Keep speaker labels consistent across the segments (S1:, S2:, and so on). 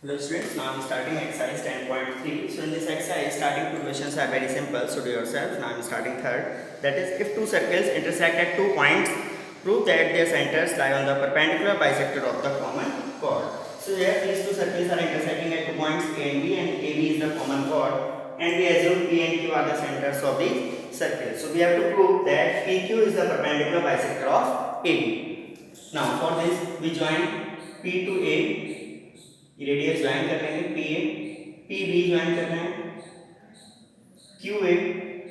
S1: Hello students, now I am starting exercise 10.3. So in this exercise, starting two questions are very simple. So do yourself. Now I am starting third. That is, if two circles intersect at 2 points, prove that their centers lie on the perpendicular bisector of the common chord. So here these two circles are intersecting at 2 points A and B, and AB is the common chord, and we assume P and Q are the centers of the circle. So we have to prove that PQ is the perpendicular bisector of AB. Now for this we join P to A, radius join कर लेंगे P A P B join करना है Q A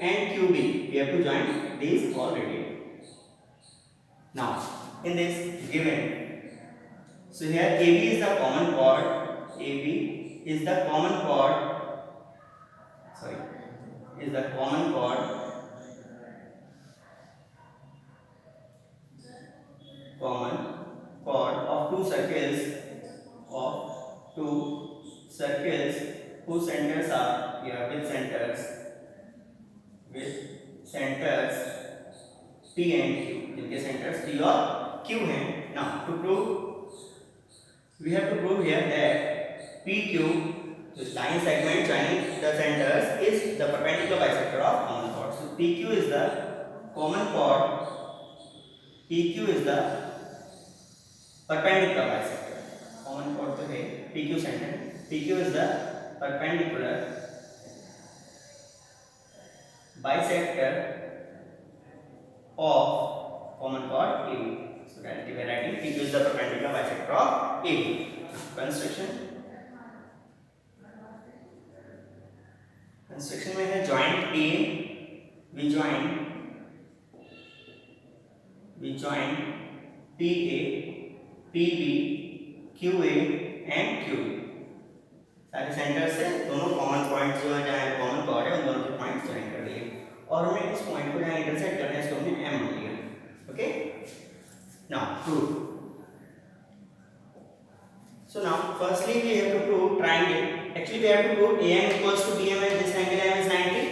S1: and Q B we have to join this already now in this given so here AB is the common chord AB is the common chord sorry is the common chord of two circles whose centers are here with centers P and Q, जिनके centers P और Q हैं. Now to prove, we have to prove here that PQ, this line segment joining the centers, is the perpendicular bisector of common chord. So PQ is the common chord. PQ is the perpendicular bisector. Common chord तो है PQ center. PQ is the perpendicular bisector of common chord AB. So that we are writing PQ is the perpendicular bisector of AB. Construction में है joint A, we join PA, PB, QA and QB. सारे centre से दोनों common points जो है जहाँ common chord है उन दोनों के पॉइंट्स ज्वाइन कर लिए और हमें इस पॉइंट को जहाँ इंटरसेक्ट करना है इसको हमने M मान लिया. Okay, now prove. So now firstly we have to prove triangle. Actually we have to prove AM equals to BM and this angle M is 90.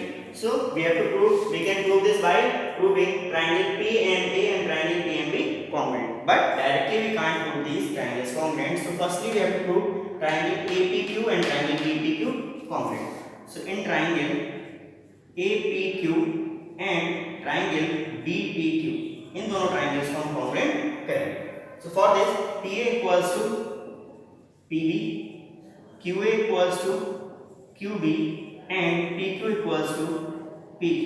S1: So we have to prove, we can prove this by proving triangle PMA and triangle PMB congruent. But directly we can't prove these triangles congruent. So firstly we have to prove triangle APQ and triangle BPQ congruent. So in triangle APQ and triangle BPQ, इन दोनों triangles को हम congruent करेंगे. So for this PA equals to PB, QA equals to QB and PQ equals to PQ.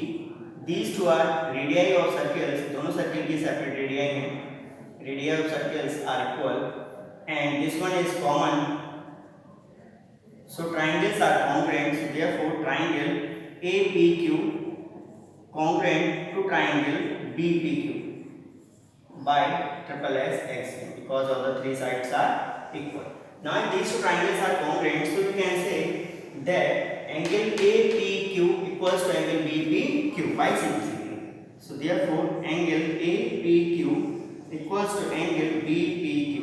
S1: These two are radii of circles. दोनों circle की separate radii हैं. Radii of circles are equal and this one is common. So triangles are congruent. So therefore triangle APQ congruent to triangle BPQ by triple S axiom because all the three sides are equal. Now if these two triangles are congruent, so we can say that angle APQ equals to angle BPQ by simplicity. So therefore angle APQ equals to angle BPQ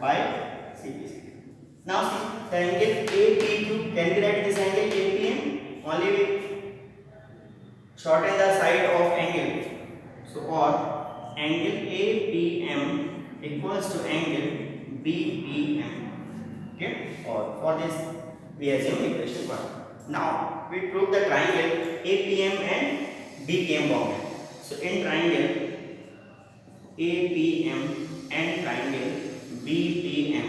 S1: by simplicity. Now see the angle APQ, can we write this angle APM? Only we shorten the side of angle. So or angle APM equals to angle BPM. Okay, or for this we assume equation 1. Now we prove the triangle APM and BPM congruent. So in triangle APM and triangle BPM,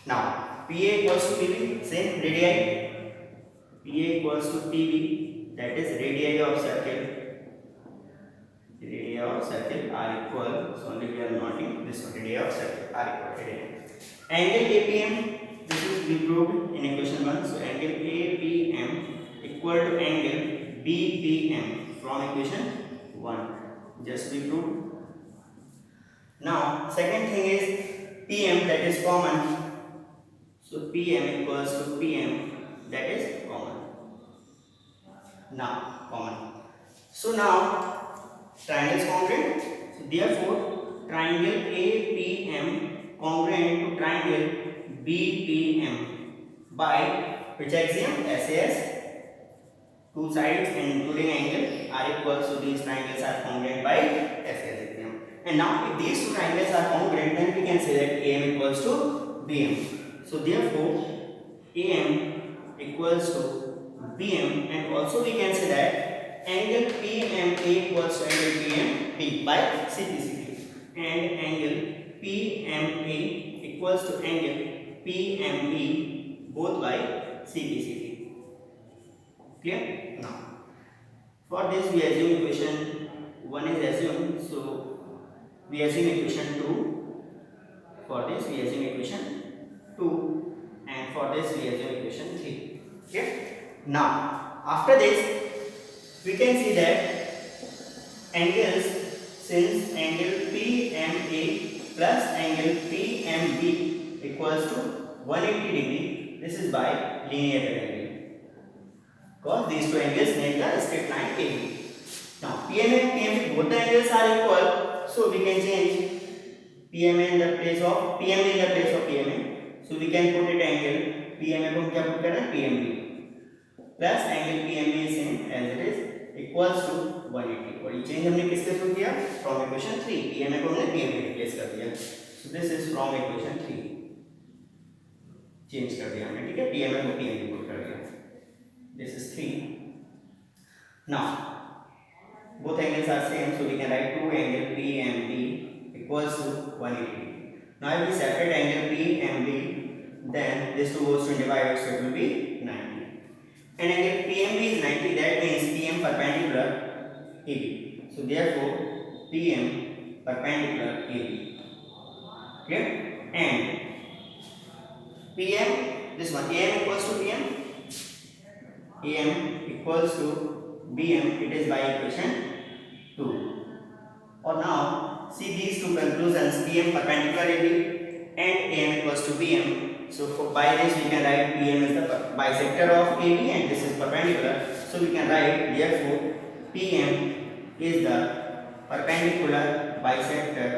S1: now PA equals to PB, same radii. PA equals to PB, that is radii of circle. Radii of circle are equal, so only we are noting this one, radii of circle are equal. Angle APM, this is we proved in equation 1. So angle APM equal to angle BPM from equation 1. Just we proved. Now second thing is PM, that is common. So PM equals to PM, that is common. Now common. So now triangle is congruent. So therefore triangle APM congruent to triangle BPM by which axiom? SAS. Two sides and including angle are equal, so these triangles are congruent by SAS axiom. And now if these two triangles are congruent, then we can say that AM equals to BM. So therefore AM equals to BM, and also we can say that angle PMA equals to angle PMB by CPCT, and angle PMA equals to angle PME both by CPCT. Clear? Now for this we assume equation 1 is assumed, so we assume equation 2. For this we assume equation 2, and for this we assume equation 3. Okay. Now after this we can see that angles, since angle PMA plus angle PMB equals to 180 degree, this is by linear parallelogram, because these two angles make the straight line AB. Now PMA and PMB both the angles are equal, so we can change PMA in the place of PMA in the place of PMA. So we can put it angle PMA को हम क्या put करें PMB plus angle PMA is same as it is equals to 180. और ये change हमने किसके through किया? From equation 3. PMA को हमने PMA replace कर दिया. So this is from equation 3. Change कर दिया हमने, ठीक है? PMA को PMB put कर दिया. This is 3. Now both angles are same, so we can write 2 angle PMB equals to 180. Now if we separate angle PMB, then this 2 goes to divide, so it will be 90. And angle PMB is 90, that means PM perpendicular AB. So therefore PM perpendicular AB. Clear? And PM, this one, AM equals to PM, AM equals to BM, it is by equation 2. Or now see these two conclusions, PM perpendicular AB and AM equals to BM. So for by this we can write PM is the bisector of AB and this is perpendicular. So we can write therefore PM is the perpendicular bisector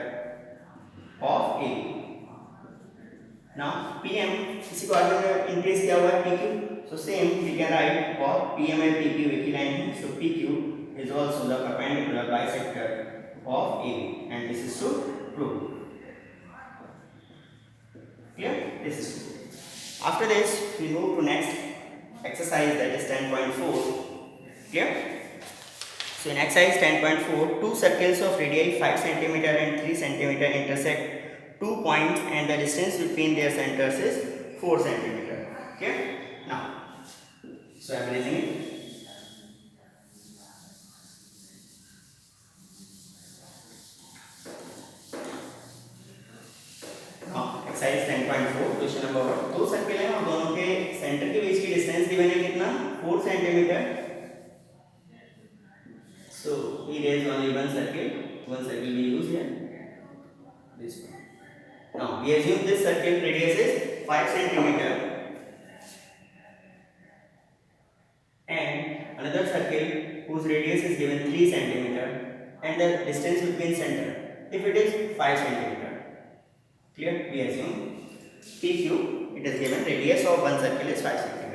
S1: of AB. Now PM इसी को आगे increase किया हुआ है PQ. So same we can write for PM and PQ एक ही line है. So PQ is also the perpendicular bisector of AB, and this is to prove. Clear? This is true. After this we move to next exercise, that is 10.4. Clear? So in exercise 10.4, two circles of radii 5 cm and 3 cm intersect 2 points and the distance between their centers is 4 cm. Okay? Now, so I am raising it. Now, exercise 10.4, question number 1. दो circle हैं और दोनों के centre के बीच की distance given है कितना? 4 cm. So we raise only one circle we use here, this one. Now we assume this circle radius is 5 cm and another circle whose radius is given 3 cm and the distance between center, if it is 5 cm. Clear? We assume PQ, it is given radius of one circle is 5 cm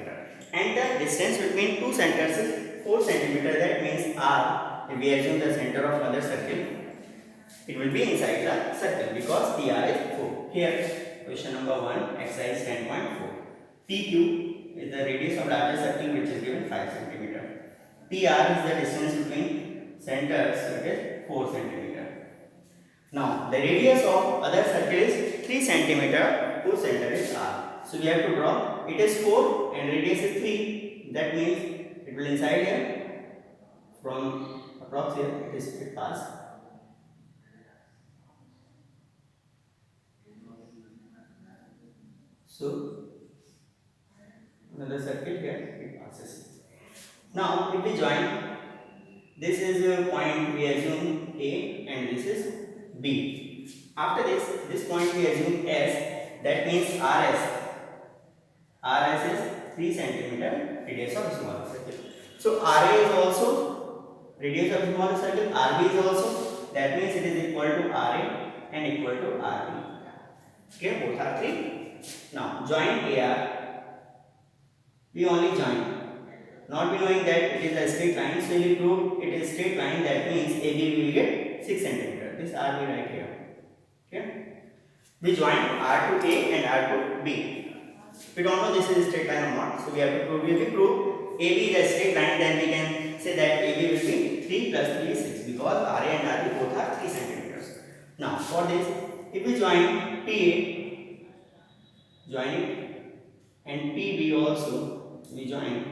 S1: and the distance between two centers is 4 cm. That means R, if we assume the center of other circle, it will be inside the circle because PR is 4. Here, question number 1, exercise 10.4. PQ is the radius of larger circle which is given 5 cm. PR is the distance between centers, so it is 4 cm. Now, the radius of other circle is 3 cm, whose center is R. So we have to draw, it is 4 and radius is 3. That means it will inside here. From approx here, it pass. So another circle here, it passes. Now if we join, this is a point we assume A and this is B. After this point we assume S, that means RS. RS is 3 cm radius of smaller circle. So RA is also radius of smaller circle, RB is also, that means it is equal to RA and equal to RB. Okay, both are 3. Now join AR, we only join, not be knowing that it is a straight line, so we prove it is straight line, that means AB will get 6 cm. This RB right here. Okay, we join R to A and R to B. We don't know this is a straight line or not, so we have to prove. If we prove AB is a straight line, then we can say that AB will be 3 plus 3 is 6 because RA and RB both are 3 centimeters. Now for this, if we join PA, join it, and PB also we join.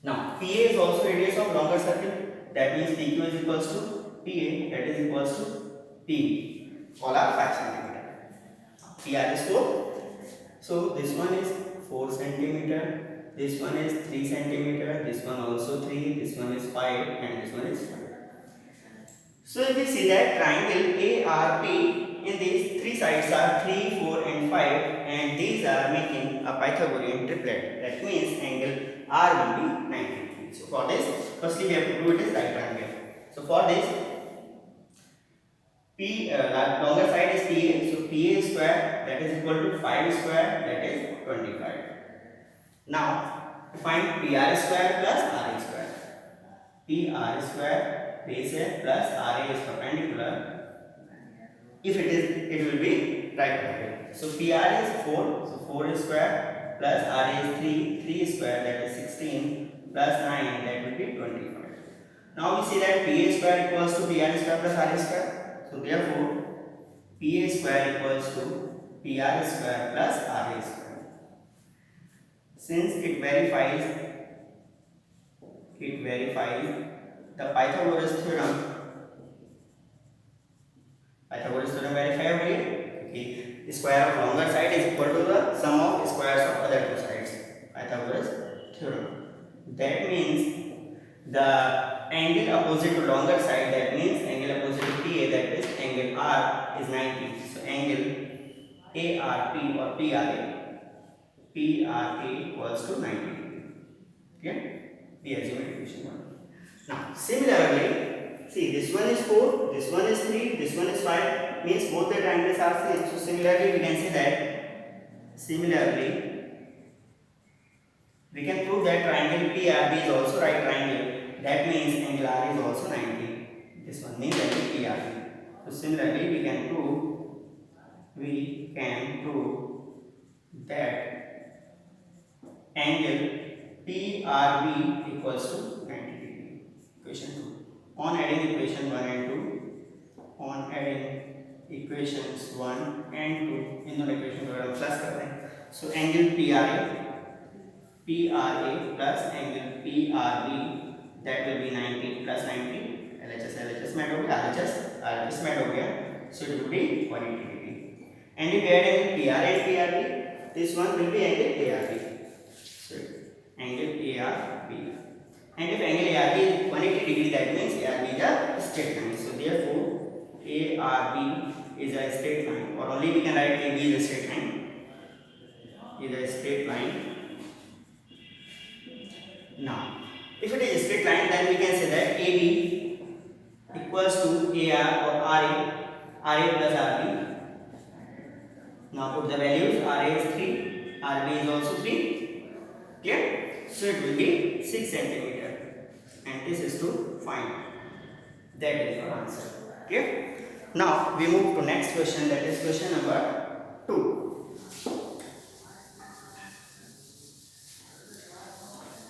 S1: Now PA is also radius of longer circle. That means PQ is equals to PA, that is equals to PB. All are 5 centimeter. PR is 4. So this one is 4 centimeter, this one is 3 centimeter, this one also 3, this one is 5, and this one is 5. So if we see that triangle ARP in these three sides are 3, 4 and 5, and these are making a Pythagorean triplet. That means angle R will be 90 degrees. So for this, firstly we have to prove it is right triangle. So for this, longer side is PA, so PA square that is equal to 5 square, that is 25. Now to find PR square plus RA square. PR square base है plus RA is perpendicular. If it is, it will be right angle. So PR is 4, so 4 square plus RA is 3 square, that is 16 plus 9, that will be 25. Now we see that PA square equals to PR square plus RA square. So therefore, PA square equals to PR square plus RA square. Since it verifies the Pythagoras theorem. Pythagoras theorem verified here. Okay, the square of longer side is equal to the sum of squares of other two sides. Pythagoras theorem. That means the angle opposite to longer side, that means angle opposite to PA, that is angle R is 90. So angle ARP or PRA equals to 90. Okay, we assume equation 1. Now similarly, see this one is 4, this one is 3, this one is 5, means both the triangles are same. So similarly we can say that we can prove that triangle PRB is also right triangle. That means angle R is also 90. This one means angle PRB. So similarly we can prove that angle PRB equals to 90 degree. Equation 2. On adding equation 1 and 2, on adding equations 1 and 2, इन दोनों equation को अगर plus करते हैं, so angle PRA plus angle PRB, that will be 90 plus 90, LHS met हो गया, RHS met हो गया, so it will be 180 degree. And if we add angle PRA and PRB, this one will be angle ARB. So angle ARB. And if angle ARB is 180 degree, that means ARB is a straight line. So therefore ARB is a straight line, or only we can write AB is a straight line. Now if it is a straight line, then we can say that AB equals to AR or RA plus RB. Now put the values. RA is 3, RB is also 3. Clear? So it will be 6 centimeter, and this is to find. That is your answer. Clear? Now we move to next question, that is question number 2.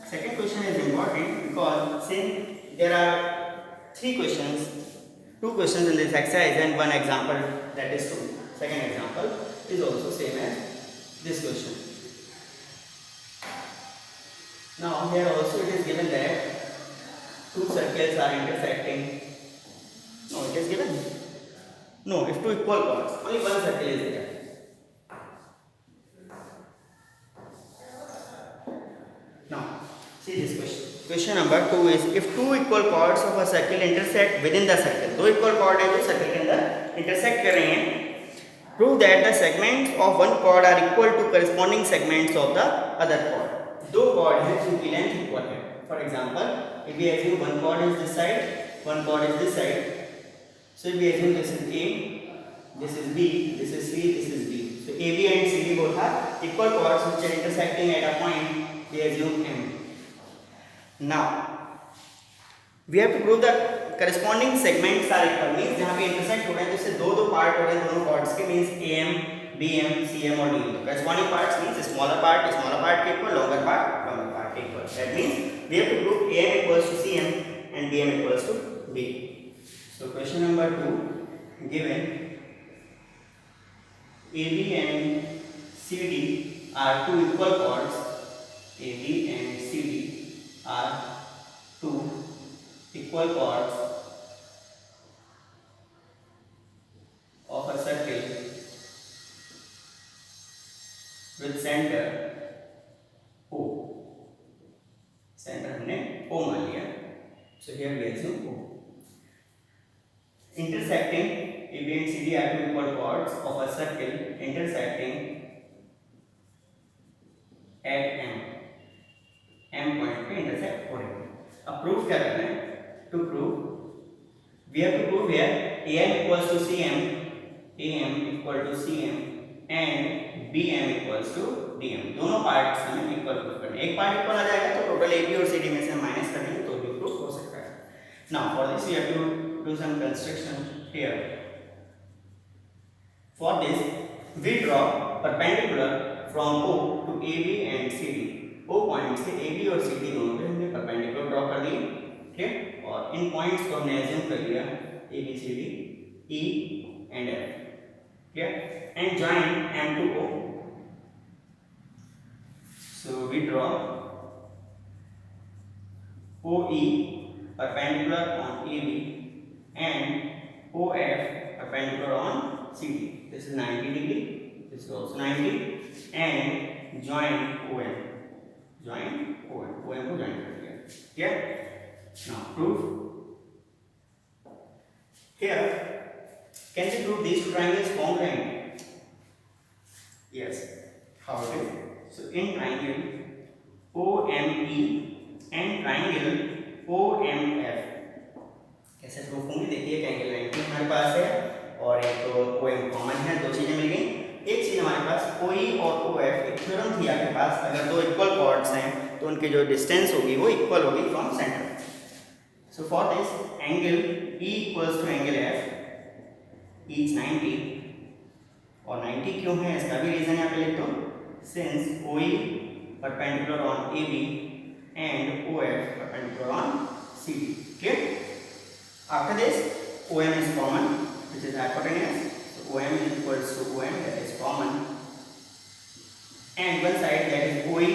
S1: Second question is important because since there are 2 questions in this exercise and one example, that is 2. Second example is also same as this question. Now here also it is given that 2 circles are intersecting. No, it is given. No, if 2 equal chords, only one circle is there. Now see this question. Question number 2 is if 2 equal chords of a circle intersect within the circle. 2 equal chord है जो circle के अंदर intersect कर रहे हैं. Prove that the segments of one chord are equal to corresponding segments of the other chord. 2 chord हैं जिनकी length equal है. For example, if we assume one chord is this side, one chord is this side. So if we assume this is A, this is B, this is C, this is D. So AB and CD both are equal chords which are intersecting at a point. We assume M. Now we have to prove that corresponding segments are equal, means जहाँ पे intersect हो रहे हैं, जैसे दो part हो रहे हैं दोनों chords के, means AM BM, CM और DM. तो corresponding parts means smaller part के equal, longer part के equal. That means we have to prove AM equals to CM and BM equals to D. So question number 2 given AB and CD are two equal chords. AB and CD are two equal chords of a circle with center O. Center हमने O मान लिया. So here we assume O. Intersecting AB and CD are two equal chords of a circle intersecting at M. M point पे intersect हो रहे हैं. अब proof क्या करना है? To prove, we have to prove here AM equals to CM, AM equal to CM and BM equals to DM. दोनों parts हमें इक्वल प्रूफ करने. एक पार्ट इक्वल आ जाएगा तो टोटल AB और CD में से माइनस करेंगे तो भी प्रूफ हो सकता है. Now for this we have to do some construction here. For this we draw perpendicular from O to AB and CD. O point से AB और CD दोनों पे हमने परपेंडिकुलर ड्रॉ कर दिए. ठीक, और इन पॉइंट्स को हमने एज्यूम कर लिया ABCD, E and F. ठीक, and join M to O. So we draw OE perpendicular on AB and OF perpendicular on CD. This is 90 degree. This is also 90 and join OM. Join OM. OM को join कर दिया. Yeah. Now proof. Here, can we prove these two triangles congruent? Yes. How it is? So in triangle OME and triangle OMF कैसे proof होंगे? देखिए angle 90 हमारे पास है और एक तो OM कॉमन है, दो चीजें मिल गई. एक चीज हमारे पास OE और OF एक थ्योरम थी आपके पास, अगर दो इक्वल कॉर्ड्स हैं तो उनकी जो डिस्टेंस होगी वो इक्वल होगी from centre. So for this angle E equals to angle F is 90 और 90 क्यों है इसका भी रीजन यहाँ पे लिख दो. Since OE perpendicular on AB and OF perpendicular on CD. Clear? After this OM is common, which is hypotenuse. So OM is equals to OM, that is common, and one side that is OE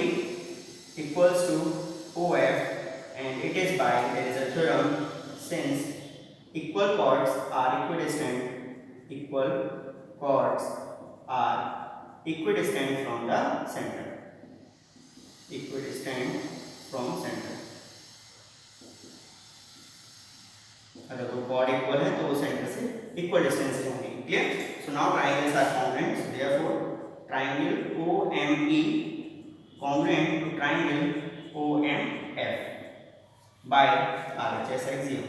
S1: equals to OF, and it is by, there is a theorem, since equal chords are equidistant, equal chords are equidistant from the center, equidistant from center. अगर दो chord equal है तो वो center से equal distance से होंगे. Clear? So now triangles are congruent. So therefore triangle OME congruent to triangle OMF by RHS axiom.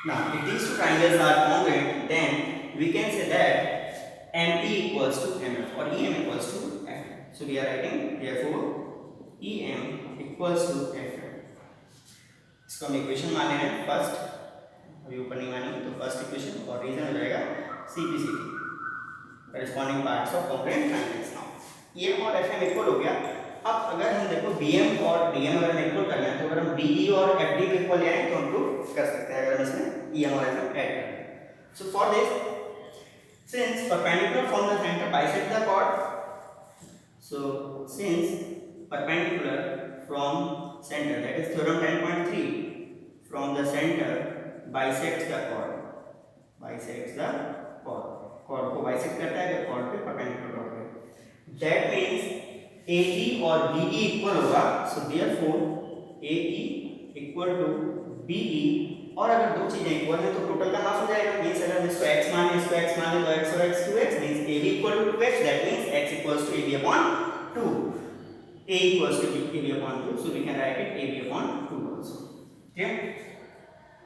S1: Now if these two triangles are congruent, then we can say that ME equals to MF or EM equals to FM. So we are writing therefore EM equals to FM. इसको हम equation मान ले रहे हैं first, अभी ऊपर नहीं मानी तो फर्स्ट इक्वेशन, और रीजन हो जाएगा CPCT, corresponding parts of congruent triangles. Now EM और FM इक्वल हो गया. अब अगर हम देखो BM और DM अगर इक्वल करना है तो अगर हम DE और FD को इक्वल ले आए तो हम प्रूव कर सकते हैं अगर हम इसमें EM और FM ऐड करें. So for this, since perpendicular from the center bisect the chord, so since perpendicular from center, that is theorem 10.3, from the center bisects the chord, bisects the chord, chord को bisect करता है अगर chord पे perpendicular draw करें. That means AE और BE equal होगा. So therefore AE equal to BE, और अगर दो चीजें इक्वल है तो टोटल का हाफ हो जाएगा. मींस अगर हम इसको x माने इसको x माने तो x और x 2x means AB equal to 2x. That means x equals to AB upon 2. A equals to AB upon 2, so we can write it AB upon 2 also. Okay?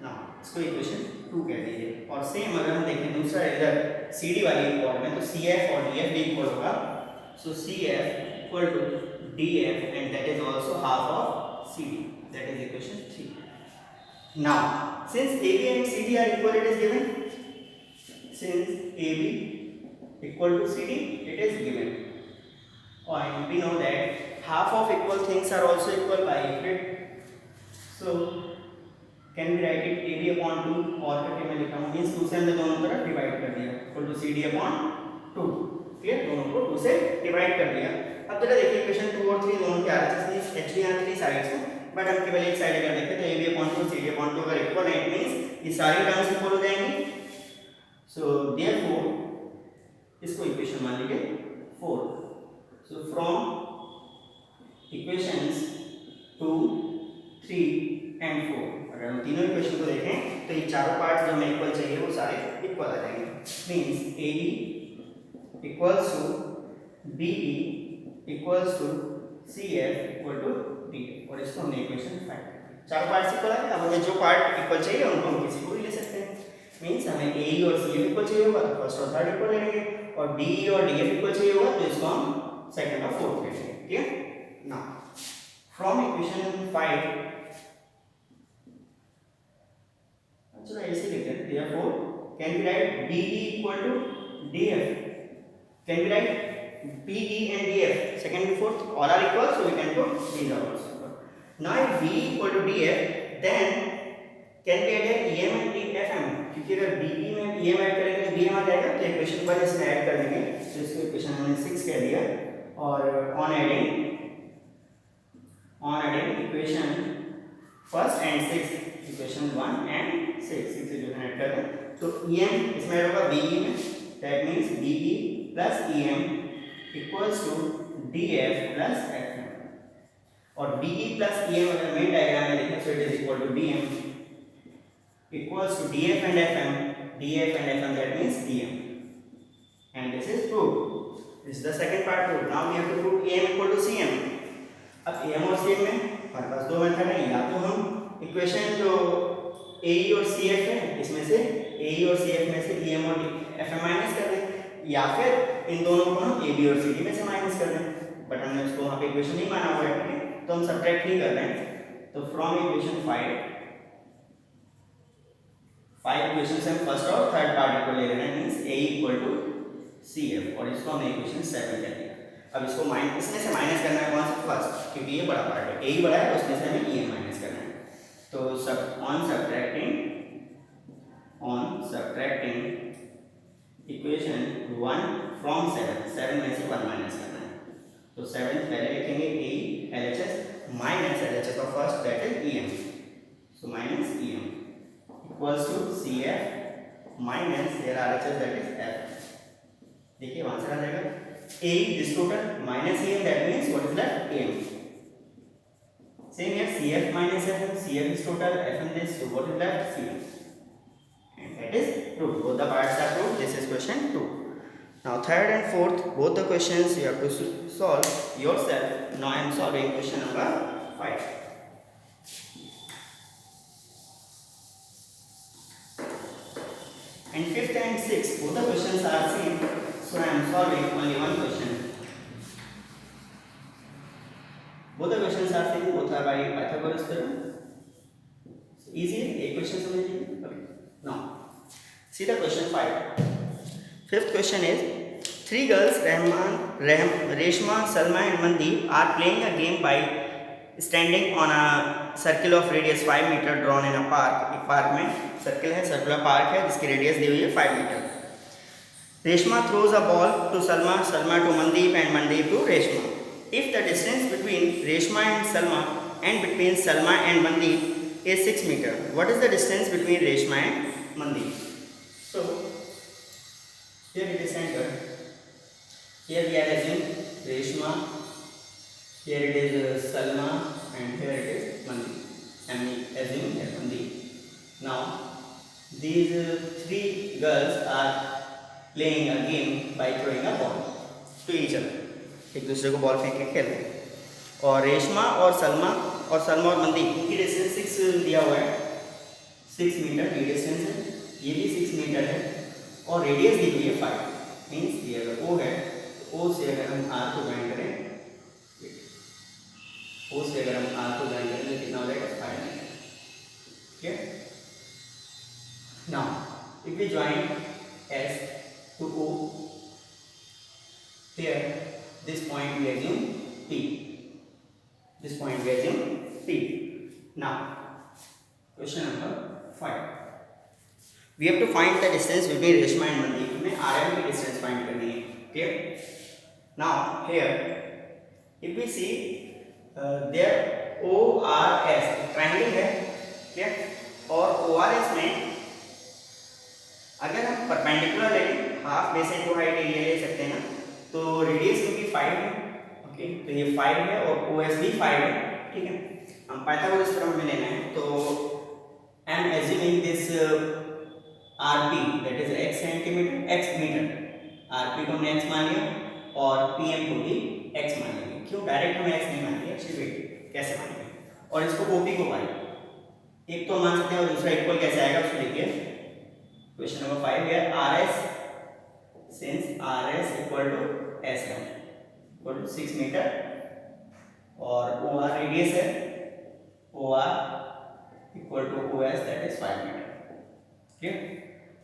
S1: Now इसको equation 2 कह दीजिए. और same अगर हम देखें दूसरा इधर CD वाली इक्वल में तो CF और DF भी इक्वल होगा. So CF equal to DF and that is also half of CD. That is equation 3. Now since AB and CD are equal, it is given since AB equal to CD, it is given. And we know that half of equal things are also equal by it. So can we write it AB upon 2 और करके मैं लिखता हूँ means 2 से हमने दोनों तरफ divide कर दिया equal to CD upon 2. Clear, दोनों को 2 से डिवाइड कर दिया. अब जरा देखिए इक्वेशन 2 और 3 दोनों के RHS एक्चुअली यहाँ 3 साइड्स हैं बट हम केवल एक साइड अगर देखें तो AB अपॉन 2 CD अपॉन 2 अगर इक्वल है इट मींस ये सारी टर्म्स इक्वल हो जाएंगी. सो देयरफॉर इसको इक्वेशन मान लीजिए 4. सो फ्रॉम इक्वेशंस 2, 3 एंड 4 अगर हम तीनों इक्वेशन को देखें तो ये चारों पार्ट्स जो हमें इक्वल चाहिए वो सारे इक्वल आ जाएंगे. Means AB equals to BE equals to CF equal to DF और इसको हमने इक्वेशन 5 चारों पार्ट्स इक्वल आ गए. अब हमें जो पार्ट इक्वल चाहिए उनको हम किसी को भी ले सकते हैं. मींस हमें AE और CF इक्वल चाहिए होगा तो फर्स्ट और थर्ड इक्वल लेंगे और BE और DF इक्वल चाहिए होगा तो इसको हम सेकंड और फोर्थ लेंगे. क्लियर. नाउ फ्रॉम इक्वेशन 5 चलो ऐसे लिखते हैं therefore can we write BE equal to DF. Can we write BE and DF second and fourth all are equal so we can put these are also equal. Now if BE equal to DF then can we add EM and FM क्योंकि अगर BE में EM add करेंगे तो BM आ जाएगा तो equation पर इसमें add कर देंगे तो इसको इक्वेशन हमने 6 कह दिया और on adding equation first and sixth equation 1 and 6 से जो ऐड कर दें तो EM इसमें ऐड होगा BE में that means BE plus EM equals to DF plus FM और BE प्लस EM अगर मेन डायग्राम में लिखें so it is equal to DM equals to DF and FM that means DM and this is proved. This is the second part proved. Now we have to prove AM equal to CM. अब AM और CM में हमारे पास दो method है या तो हम equation जो AE और CF है इसमें से AE और CF में से EM और FM माइनस कर दें या फिर इन दोनों को हम AB और CD में से माइनस कर दें बट हमने उसको वहाँ पे इक्वेशन नहीं माना हुआ है तो हम सब्ट्रैक्ट नहीं कर रहे हैं. तो फ्रॉम इक्वेशन 5 इक्वेशन से हम फर्स्ट और थर्ड पार्ट को ले रहे हैं means AE equal to CF और इसको हमने इक्वेशन 7 कह दिया. अब इसको इसमें से माइनस करना है कौन सा फर्स्ट क्योंकि ये बड़ा पार्ट है AE बड़ा है उसमें से हमें EM माइनस करना है. तो on subtracting equation 1 from 7 में से 1 माइनस करना है तो 7 पहले लिखेंगे AE LHS minus LHS of first that is EM so minus EM equals to CF minus their RHS that is F. देखिए वहां से आ जाएगा AE this total minus EM that means what is that AM. Same here CF minus FM, CF is total, FM this, so what is that? CF. And that is proved. Both the parts are proved. This is question 2. Now third and fourth, both the questions you have to solve yourself. Now I am solving question number 5. And fifth and sixth, both the questions are same. So I am solving only one question. Both the questions are same, both are by Pythagoras theorem. So easy, एक question समझ लीजिए. Okay. Now, see the question 5. Fifth question is: 3 girls, Reshma, Salma, and Mandeep are playing a game by standing on a circle of radius 5 meter drawn in a park. एक park में circle है, circular park है जिसकी radius दी हुई है 5 metre. Reshma throws a ball to Salma, Salma to Mandeep, and Mandeep to Reshma. If the distance between Reshma and Salma and between Salma and Mandeep is 6 meter, what is the distance between Reshma and Mandeep? So here it is centered. Here we are assuming Reshma, here it is Salma, and here it is Mandeep. And we assume here Mandeep. Now these 3 girls are playing a game by throwing a ball to each other. एक दूसरे को ball फेंक के खेल रहे हैं और रेशमा और सलमा और मनदीप इनकी डिस्टेंस 6 दिया हुआ है 6 मीटर की डिस्टेंस है ये भी 6 मीटर है और रेडियस दी हुई है 5 मीन्स ये अगर O है तो O से अगर हम R को ज्वाइन करें O से अगर हम R को ज्वाइन करें तो कितना हो जाएगा 5 मीटर. ठीक है. Now if we join S to O. Here, this point we assume P. This point we assume P. Now, question number 5. We have to find the distance between Reshma and Mandeep. हमें RM की distance find करनी है. Clear? Now, here, if we see there ORS triangle है, clear? और ORS में अगर हम perpendicular ले लें, half base into height area ले सकते हैं ना, तो रेडियस क्योंकि 5 है, ओके, तो ये 5 है और OS भी 5 है, ठीक है. हम पाइथागोरस थ्योरम में लेना है, तो I am assuming this RP that is x centimetre x metre. RP को हमने x मान लिया और PM को भी x मान लिया. क्यों डायरेक्ट हमें x नहीं मान लिया, एक्चुअली वेट कैसे मानेंगे, और इसको OP को y एक तो मान सकते हैं और दूसरा इक्वल कैसे आएगा उसको देखिए. क्वेश्चन नंबर 5 है RS since RS equal to SM equal to 6 metre और OR रेडियस है, OR equal to OS that is 5 metre. Okay?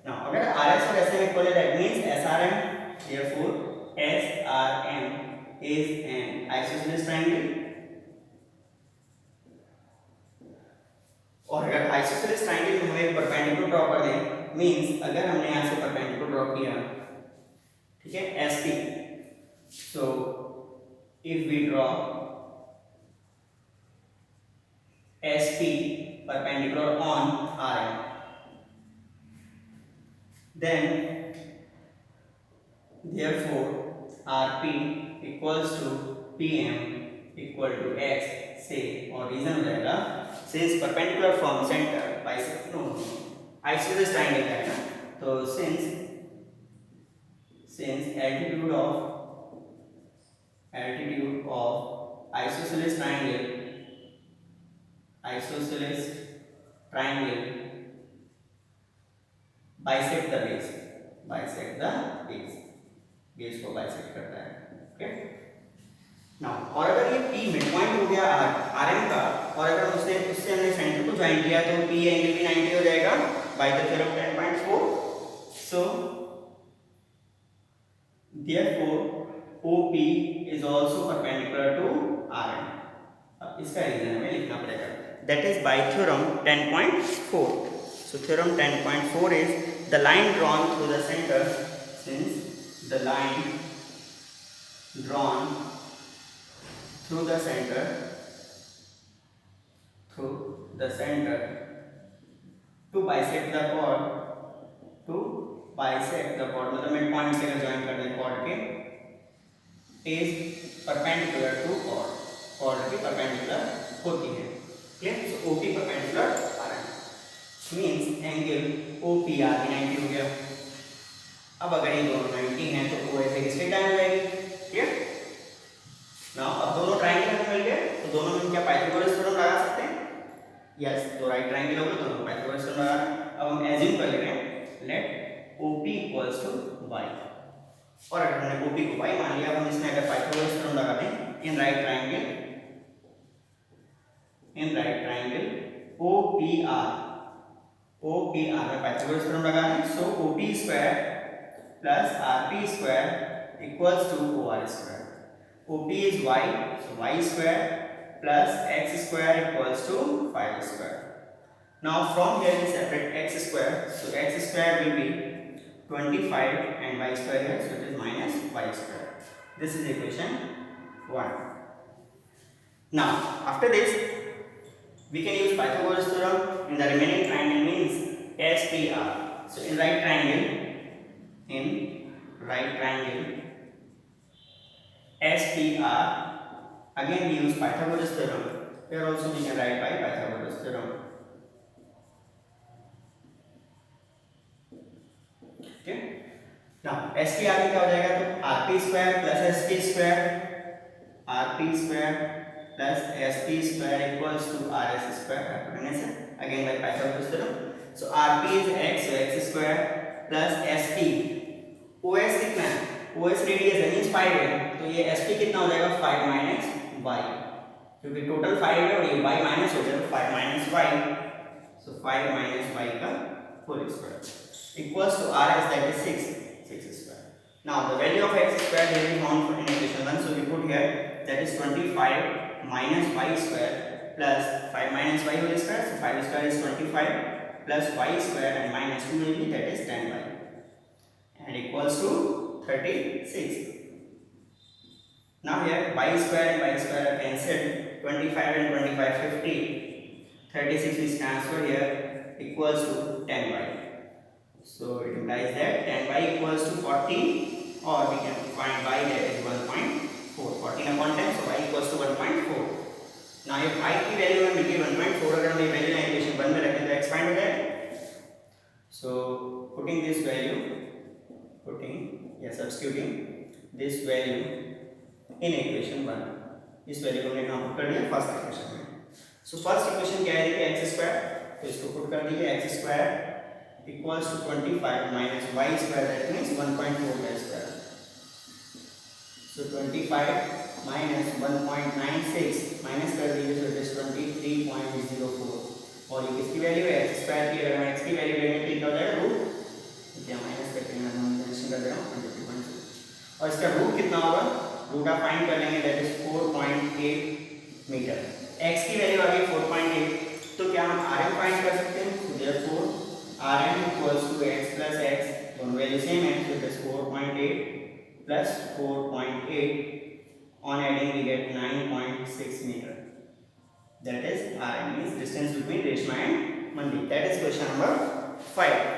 S1: Now अगर RS और SM equal है, that means SRM, therefore SRM is an isosceles triangle. और अगर isosceles triangle में हमें perpendicular draw कर दें, मींस अगर हमने यहाँ से परपेंडिकुलर ड्रॉ किया, ठीक है, SP, so if we draw SP perpendicular on RM, then therefore RP equals to PM equal to X से, और रीजन हो जाएगा since perpendicular from center bisect no isosceles triangle का है ना, तो since altitude of isosceles triangle bisect the base को bisect करता है. ओके, नाउ और अगर ये P मिड पॉइंट हो गया RM का, और अगर उससे हमने सेंटर को ज्वाइन किया, तो P एंगल भी 90 हो जाएगा by the theorem 10.4. So therefore OP is also perpendicular to RM. अब इसका रीजन हमें लिखना पड़ेगा, that is by theorem 10.4. so theorem 10.4 is the line drawn through the center, since the line drawn through the center to bisect the chord मतलब mid point से अगर join कर दें chord के, is perpendicular to chord के perpendicular होती है. Clear? सो OP perpendicular RM means angle OPR भी 90 हो गया. अब अगर ये दोनों 90 हैं तो OS एक स्ट्रेट लाइन हो जाएगी. क्लियर? नाउ अब दोनों ट्रायंगल हमें मिल गए, तो दोनों में क्या पाइथागोरस थ्योरम लगा सकते हैं? यस, दो राइट ट्रायंगल हो गए, दोनों में पाइथागोरस थ्योरम लगा. अब हम एज्यूम कर ले रहे हैं, let OP equals to y, और अगर हमने OP को y मान लिया, अब हम इसमें अगर पाइथागोरस थ्योरम लगा दें इन राइट ट्रायंगल OPR में पाइथागोरस थ्योरम लगा दें, so OP square plus RP square equals to OR square. OP is y, so y square plus x square equals to 5 square. Now from here we separate x square, so x square will be 25 and y square here, so it is minus y square. This is equation 1. Now after this we can use Pythagoras theorem in the remaining triangle, means SPR. So in right triangle SPR, again we use Pythagoras theorem. Here also we can write by Pythagoras theorem. Okay. Now SPR में क्या हो जाएगा, तो RP square plus SP square plus SP square equals to RS square. Again by Pythagoras theorem. So RP is x, so x square plus SP. OS कितना है? OS radius है, means 5 है, तो ये SP कितना हो जाएगा 5 माइनस y, क्योंकि टोटल 5 है और ये y माइनस हो जाएगा 5 minus y, so 5 minus y का whole square. equals to rs, that is 6 square. Now the value of x square will be found in equation 1, so we put here that is 25 minus y square plus 5 minus y whole square, so 5 square is 25 plus y square and minus 2 will be, that is 10y, and equals to 36. Now here y square and y square are cancelled, 25 and 25 50, 36 is transferred here, equals to 10y. So it implies that 10y equals to 40, or we can find y, that is 1.4. 14 upon 10, so y equals to 1.4. Now if I की value में मिली 1.4, अगर हम ये value equation 1 में रखें तो expand हो जाए. So putting this value, substituting this value in equation 1, इस वैल्यू को हमने कहाँ पुट कर दिया, फर्स्ट इक्वेशन में. सो फर्स्ट इक्वेशन क्या है, एक्स स्क्वायर, तो इसको पुट कर दीजिए, x square equals to 25 minus y square, that means 1.4 y square. So 25 minus 1.96 minus कर दीजिए, so it is 23.04, और ये किसकी वैल्यू है, एक्स स्क्वायर की. अगर हम एक्स की वैल्यू लेंगे तो क्या हो जाएगा, रूट, क्या माइनस करके मैं मेंशन कर दे रहा हूँ 23.0, और इसका रूट कितना होगा, रूट आप फाइंड कर लेंगे, दैट इज 4.8 मीटर. एक्स की वैल्यू आ गई 4.8, तो क्या हम rm फाइंड कर सकते हैं, so therefore rm equals to x plus x, दोनों वैल्यू सेम है, so it is 4.8 plus 4.8, on adding we get 9.6 meter. That is rm, means distance between Reshma and Mandeep. That is question number 5.